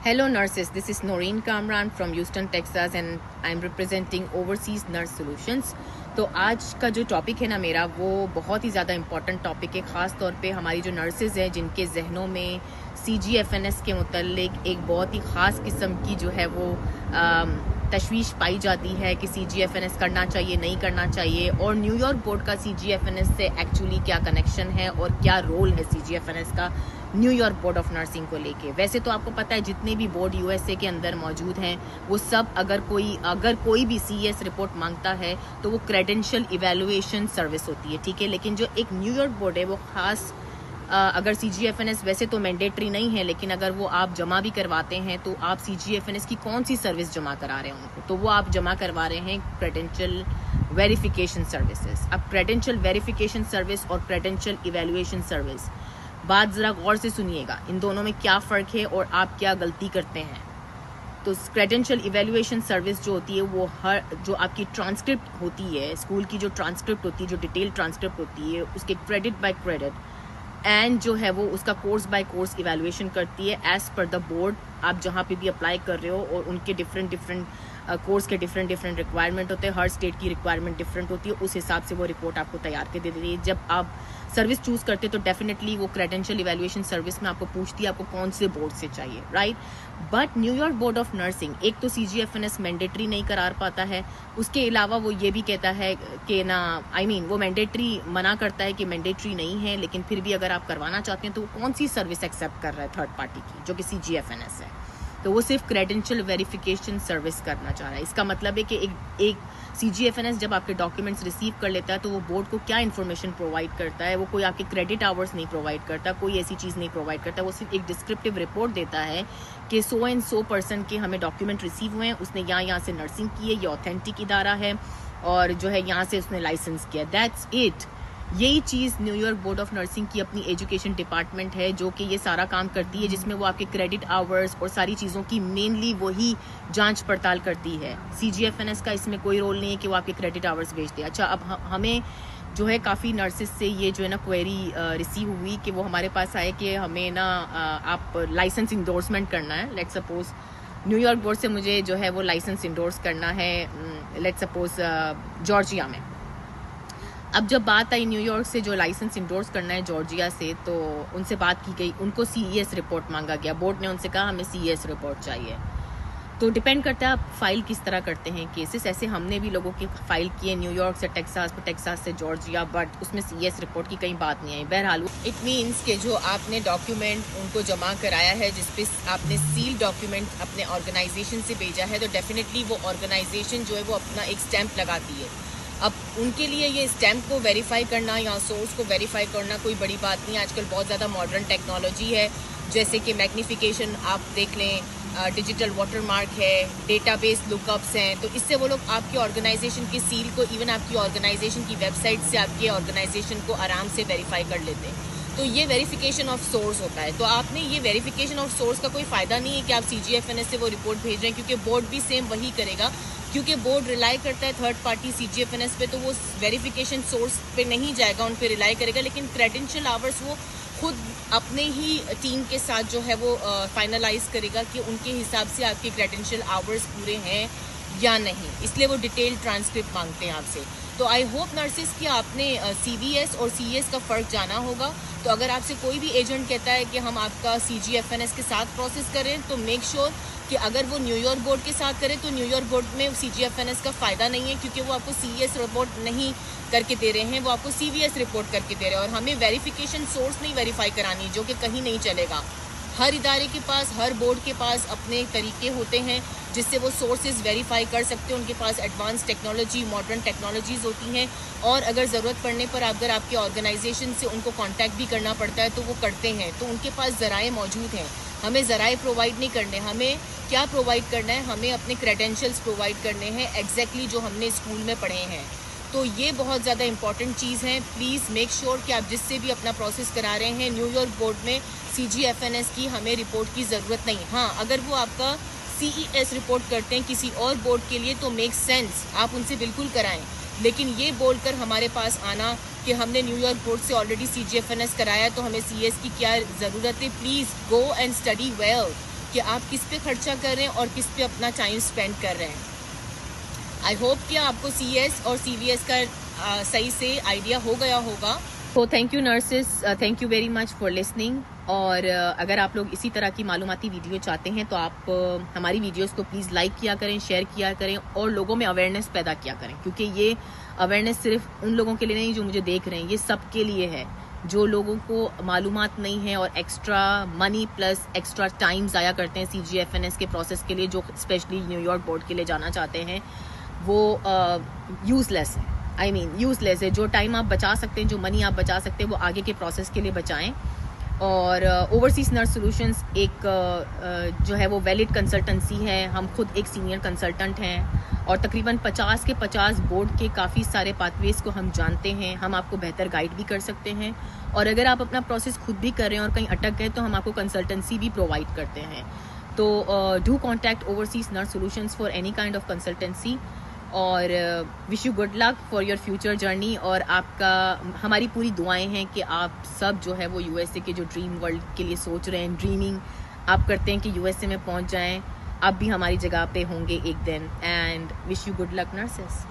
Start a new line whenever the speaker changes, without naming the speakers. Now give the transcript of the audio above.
Hello nurses, this is Noreen Kamran from Houston, Texas and I'm representing Overseas Nurse Solutions। तो आज का जो topic है ना मेरा वो बहुत ही ज़्यादा इम्पॉर्टेंट टॉपिक है, ख़ास तौर पे हमारी जो नर्सेज हैं जिनके जहनों में CGFNS के मुतल्लिक एक बहुत ही ख़ास किस्म की जो है वो तशवीश पाई जाती है कि CGFNS करना चाहिए नहीं करना चाहिए, और न्यूयॉर्क बोर्ड का CGFNS से एक्चुअली क्या कनेक्शन है और क्या रोल है CGFNS का न्यूयॉर्क बोर्ड ऑफ नर्सिंग को लेके। वैसे तो आपको पता है जितने भी बोर्ड USA के अंदर मौजूद हैं वो सब अगर कोई भी CES रिपोर्ट मांगता है तो वो क्रेडेंशियल इवेलुएशन सर्विस होती है, ठीक है। लेकिन जो एक न्यूयॉर्क बोर्ड है वो खास अगर CGFNS वैसे तो मैंडेटरी नहीं है, लेकिन अगर वो आप जमा भी करवाते हैं तो आप CGFNS की कौन सी सर्विस जमा करा रहे हैं उनको, तो वो आप जमा करवा रहे हैं क्रेडेंशियल वेरिफिकेशन सर्विसेज। अब क्रेडेंशियल वेरिफिकेशन सर्विस और क्रेडेंशियल इवेलुएशन सर्विस, बात ज़रा गौर से सुनिएगा, इन दोनों में क्या फ़र्क है और आप क्या गलती करते हैं। तो क्रेडेंशियल इवेलुएशन सर्विस जो होती है वो जो आपकी ट्रांसक्रिप्ट होती है, स्कूल की जो ट्रांसक्रिप्ट होती है, जो डिटेल ट्रांसक्रिप्ट होती है, उसके क्रेडिट बाय क्रेडिट एंड जो है वो उसका कोर्स बाय कोर्स इवेलुएशन करती है एज पर द बोर्ड। आप जहाँ पे भी अप्लाई कर रहे हो और उनके डिफरेंट कोर्स के डिफरेंट रिक्वायरमेंट होते हैं, हर स्टेट की रिक्वायरमेंट डिफरेंट होती है, उस हिसाब से वो रिपोर्ट आपको तैयार के दे देती है। जब आप सर्विस चूज करते हैं तो डेफिनेटली वो क्रेडेंशियल इवेलुएशन सर्विस में आपको पूछती है आपको कौन से बोर्ड से चाहिए, right. But New York board of nursing एक तो CGFNS मैंडेटरी नहीं करार पाता है, उसके अलावा वो ये भी कहता है कि ना वो मैंडेटरी मना करता है कि मैंडेटरी नहीं है, लेकिन फिर भी अगर आप करवाना चाहते हैं तो वो कौन सी सर्विस एक्सेप्ट कर रहा है थर्ड पार्टी की, जो कि CGFNS है। तो वो सिर्फ क्रेडेंशियल वेरिफिकेशन सर्विस करना चाह रहा है। इसका मतलब है कि एक CGFNS जब आपके डॉक्यूमेंट्स रिसीव कर लेता है तो वो बोर्ड को क्या इन्फॉर्मेशन प्रोवाइड करता है, वो कोई आपके क्रेडिट आवर्स नहीं प्रोवाइड करता, कोई ऐसी चीज़ नहीं प्रोवाइड करता, वो सिर्फ एक डिस्क्रिप्टिव रिपोर्ट देता है कि सो एंड सो पर्सन के हमें डॉक्यूमेंट रिसीव हुए हैं, उसने यहाँ से नर्सिंग की है, ये ऑथेंटिक इदारा है और जो है यहाँ से उसने लाइसेंस किया, दैट्स इट। यही चीज़ न्यूयॉर्क बोर्ड ऑफ नर्सिंग की अपनी एजुकेशन डिपार्टमेंट है जो कि ये सारा काम करती है, जिसमें वो आपके क्रेडिट आवर्स और सारी चीज़ों की मेनली वही जांच पड़ताल करती है। CGFNS का इसमें कोई रोल नहीं है कि वो आपके क्रेडिट आवर्स भेज दे। अच्छा, अब हमें जो है काफ़ी नर्सेज से ये जो है ना क्वेरी रिसीव हुई कि वो हमारे पास आए कि हमें ना आप लाइसेंस इंडोर्समेंट करना है। लेट्स सपोज न्यूयॉर्क बोर्ड से मुझे जो है वो लाइसेंस इंडोर्स करना है, लेट्स सपोज जॉर्जिया में। अब जब बात आई न्यूयॉर्क से जो लाइसेंस इंडोर्स करना है जॉर्जिया से, तो उनसे बात की गई, उनको CES रिपोर्ट मांगा गया। बोर्ड ने उनसे कहा हमें CES रिपोर्ट चाहिए। तो डिपेंड करता है आप फाइल किस तरह करते हैं केसेस। ऐसे हमने भी लोगों की फाइल किए न्यूयॉर्क से टेक्सास से जॉर्जिया, बट उसमें CES रिपोर्ट की कहीं बात नहीं आई। बहरहाल इट मीन्स कि जो आपने डॉक्यूमेंट उनको जमा कराया है, जिसपे आपने सील डॉक्यूमेंट अपने ऑर्गेनाइजेशन से भेजा है, तो डेफिनेटली वो ऑर्गेनाइजेशन जो है वो अपना एक स्टैंप लगाती है। अब उनके लिए ये स्टैम्प को वेरीफाई करना या सोर्स को वेरीफाई करना कोई बड़ी बात नहीं है। आजकल बहुत ज़्यादा मॉडर्न टेक्नोलॉजी है, जैसे कि मैग्नीफिकेशन आप देख लें, डिजिटल वाटरमार्क है, डेटाबेस लुकअप्स हैं, तो इससे वो लोग आपकी ऑर्गेनाइजेशन की सील को इवन आपकी ऑर्गेनाइजेशन की वेबसाइट से आपके ऑर्गेनाइजेशन को आराम से वेरीफाई कर लेते हैं। तो ये वेरिफिकेशन ऑफ सोर्स होता है। तो आपने ये वेरिफिकेशन ऑफ सोर्स का कोई फ़ायदा नहीं है कि आप CGFNS से वो रिपोर्ट भेज रहे हैं, क्योंकि बोर्ड भी सेम वही करेगा, क्योंकि बोर्ड रिलाई करता है थर्ड पार्टी CGFNS पे, तो वो वेरिफिकेशन सोर्स पे नहीं जाएगा, उन पे रिलाई करेगा। लेकिन क्रेडेंशियल आवर्स वो खुद अपने ही टीम के साथ जो है वो फाइनलाइज करेगा कि उनके हिसाब से आपके क्रेडेंशियल आवर्स पूरे हैं या नहीं, इसलिए वो डिटेल ट्रांसक्रिप्ट मांगते हैं आपसे। तो आई होप नर्सिस कि आपने CVS और CES का फ़र्क जाना होगा। तो अगर आपसे कोई भी एजेंट कहता है कि हम आपका CGFNS के साथ प्रोसेस करें, तो मेक श्योर कि अगर वो न्यूयॉर्क बोर्ड के साथ करें तो न्यूयॉर्क बोर्ड में CGFNS का फ़ायदा नहीं है, क्योंकि वो आपको CES रिपोर्ट नहीं करके दे रहे हैं, वो आपको CVS रिपोर्ट करके दे रहे हैं। और हमें वेरिफिकेशन सोर्स नहीं वेरीफाई करानी, जो कि कहीं नहीं चलेगा। हर इदारे के पास, हर बोर्ड के पास अपने तरीके होते हैं जिससे वो सोर्सेज वेरीफाई कर सकते हैं। उनके पास एडवांस टेक्नोलॉजी, मॉडर्न टेक्नोलॉजीज़ होती हैं, और अगर ज़रूरत पड़ने पर अगर आपके ऑर्गेनाइजेशन से उनको कांटेक्ट भी करना पड़ता है तो वो करते हैं। तो उनके पास ज़राए मौजूद हैं। हमें ज़राए प्रोवाइड नहीं करने, हमें क्या प्रोवाइड करना है, हमें अपने क्रेडेंशियल्स प्रोवाइड करने हैं, एग्जैक्टली जो हमने स्कूल में पढ़े हैं। तो ये बहुत ज़्यादा इंपॉर्टेंट चीज़ है। प्लीज़ मेक श्योर कि आप जिससे भी अपना प्रोसेस करा रहे हैं, न्यूयॉर्क बोर्ड में CGFNS की हमें रिपोर्ट की ज़रूरत नहीं। हाँ, अगर वो आपका CES रिपोर्ट करते हैं किसी और बोर्ड के लिए तो मेक सेंस, आप उनसे बिल्कुल कराएं। लेकिन ये बोलकर हमारे पास आना कि हमने न्यूयॉर्क बोर्ड से ऑलरेडी CGFNS कराया तो हमें CES की क्या ज़रूरत है, please go and study well. कि आप किस पे खर्चा कर रहे हैं और किस पे अपना टाइम स्पेंड कर रहे हैं। आई होप कि आपको CS और CVS का सही से आइडिया हो गया होगा। तो thank you nurses, thank you very much for listening. और अगर आप लोग इसी तरह की मालूमाती वीडियो चाहते हैं तो आप हमारी वीडियोस को प्लीज़ लाइक किया करें, शेयर किया करें और लोगों में अवेयरनेस पैदा किया करें, क्योंकि ये अवेयरनेस सिर्फ उन लोगों के लिए नहीं जो मुझे देख रहे हैं, ये सबके लिए है जो लोगों को मालूमात नहीं है और extra money plus extra time ज़ाया करते हैं CGFNS के प्रोसेस के लिए, जो स्पेशली न्यूयॉर्क बोर्ड के लिए जाना चाहते हैं। वो यूज़लेस है, यूज़लेस है। जो टाइम आप बचा सकते हैं, जो मनी आप बचा सकते हैं, वो आगे के प्रोसेस के लिए बचाएं। और ओवरसीज नर्स सॉल्यूशंस एक जो है वो वैलिड कंसल्टेंसी है। हम खुद एक सीनियर कंसल्टेंट हैं और तकरीबन 50 के 50 बोर्ड के काफ़ी सारे पाथवेज को हम जानते हैं। हम आपको बेहतर गाइड भी कर सकते हैं और अगर आप अपना प्रोसेस खुद भी कर रहे हैं और कहीं अटक गए तो हम आपको कंसल्टेंसी भी प्रोवाइड करते हैं। तो do contact overseas nurse solutions for any kind of consultancy और wish you good luck for your future journey. और आपका हमारी पूरी दुआएं हैं कि आप सब जो है वो USA के जो ड्रीम वर्ल्ड के लिए सोच रहे हैं, ड्रीमिंग आप करते हैं कि USA में पहुंच जाएं, आप भी हमारी जगह पे होंगे एक दिन। And wish you good luck nurses.